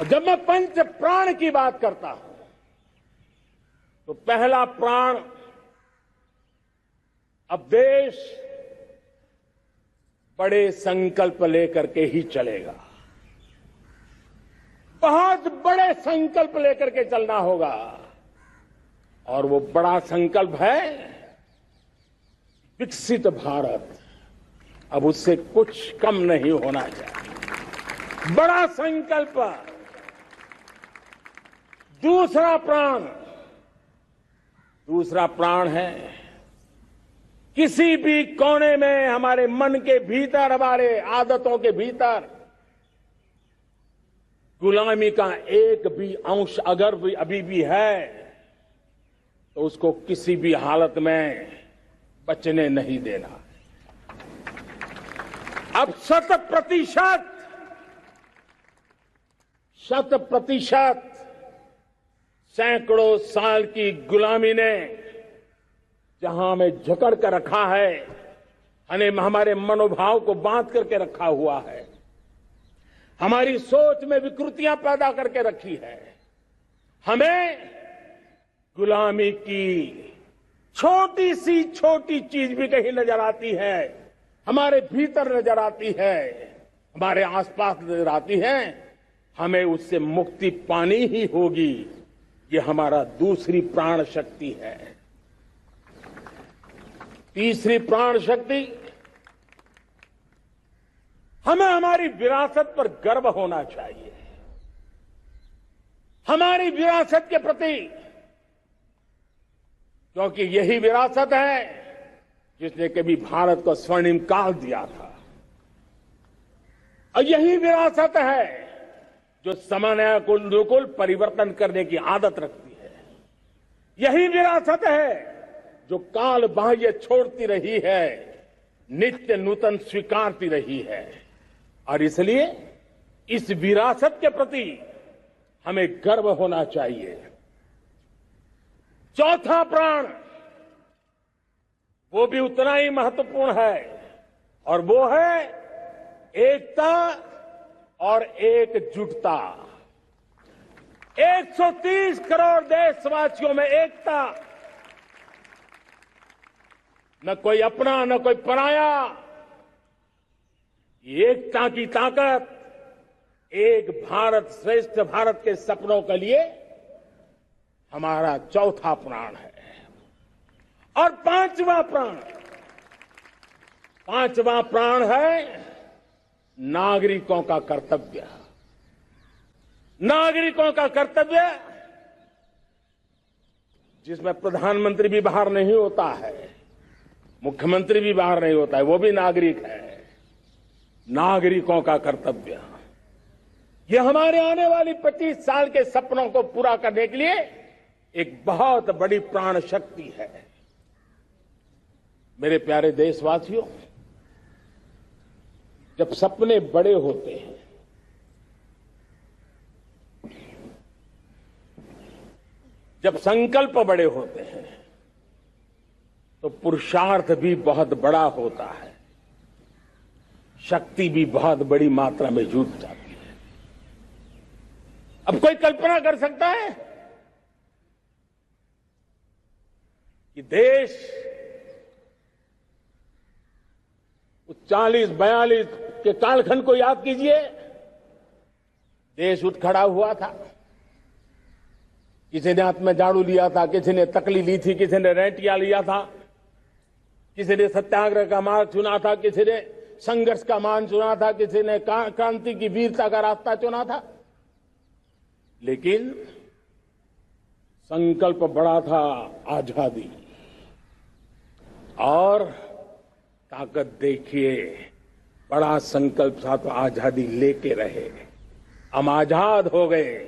जब मैं पंच प्राण की बात करता हूं तो पहला प्राण, अब देश बड़े संकल्प लेकर के ही चलेगा। बहुत बड़े संकल्प लेकर के चलना होगा और वो बड़ा संकल्प है विकसित भारत। अब उससे कुछ कम नहीं होना चाहिए। बड़ा संकल्प। दूसरा प्राण है किसी भी कोने में हमारे मन के भीतर, हमारे आदतों के भीतर गुलामी का एक भी अंश अगर भी अभी भी है तो उसको किसी भी हालत में बचने नहीं देना। अब 100% सैकड़ों साल की गुलामी ने जहां हमें जकड़ कर रखा है, हमारे मनोभाव को बांध करके रखा हुआ है, हमारी सोच में विकृतियां पैदा करके रखी है, हमें गुलामी की छोटी सी छोटी चीज भी कहीं नजर आती है, हमारे भीतर नजर आती है, हमारे आसपास नजर आती है, हमें उससे मुक्ति पानी ही होगी। ये हमारा दूसरी प्राण शक्ति है। तीसरी प्राण शक्ति, हमें हमारी विरासत पर गर्व होना चाहिए। हमारी विरासत के प्रति, क्योंकि यही विरासत है जिसने कभी भारत को स्वर्णिम काल दिया था, और यही विरासत है जो समयानुकूल परिवर्तन करने की आदत रखती है। यही विरासत है जो काल बाह्य छोड़ती रही है, नित्य नूतन स्वीकारती रही है। और इसलिए इस विरासत के प्रति हमें गर्व होना चाहिए। चौथा प्राण, वो भी उतना ही महत्वपूर्ण है, और वो है एकता और एकजुटता। 130 करोड़ देशवासियों में एकता, न कोई अपना न कोई पराया। एकता की ताकत एक भारत श्रेष्ठ भारत के सपनों के लिए हमारा चौथा प्राण है। और पांचवा प्राण है नागरिकों का कर्तव्य। नागरिकों का कर्तव्य जिसमें प्रधानमंत्री भी बाहर नहीं होता है, मुख्यमंत्री भी बाहर नहीं होता है, वो भी नागरिक है। नागरिकों का कर्तव्य, ये हमारे आने वाली 25 साल के सपनों को पूरा करने के लिए एक बहुत बड़ी प्राण शक्ति है। मेरे प्यारे देशवासियों, जब सपने बड़े होते हैं, जब संकल्प बड़े होते हैं, तो पुरुषार्थ भी बहुत बड़ा होता है, शक्ति भी बहुत बड़ी मात्रा में जुट जाती है। अब कोई कल्पना कर सकता है कि देश 40-42 के कालखंड को याद कीजिए। देश उठ खड़ा हुआ था, किसी ने हाथ में झाड़ू लिया था, किसी ने तकली ली थी, किसी ने रेंटिया लिया था, किसी ने सत्याग्रह का मार्ग चुना था, किसी ने संघर्ष का मान चुना था, किसी ने क्रांति की वीरता का रास्ता चुना था। लेकिन संकल्प बड़ा था आजादी, और ताकत देखिए, बड़ा संकल्प था तो आजादी लेके रहे। हम आजाद हो गए।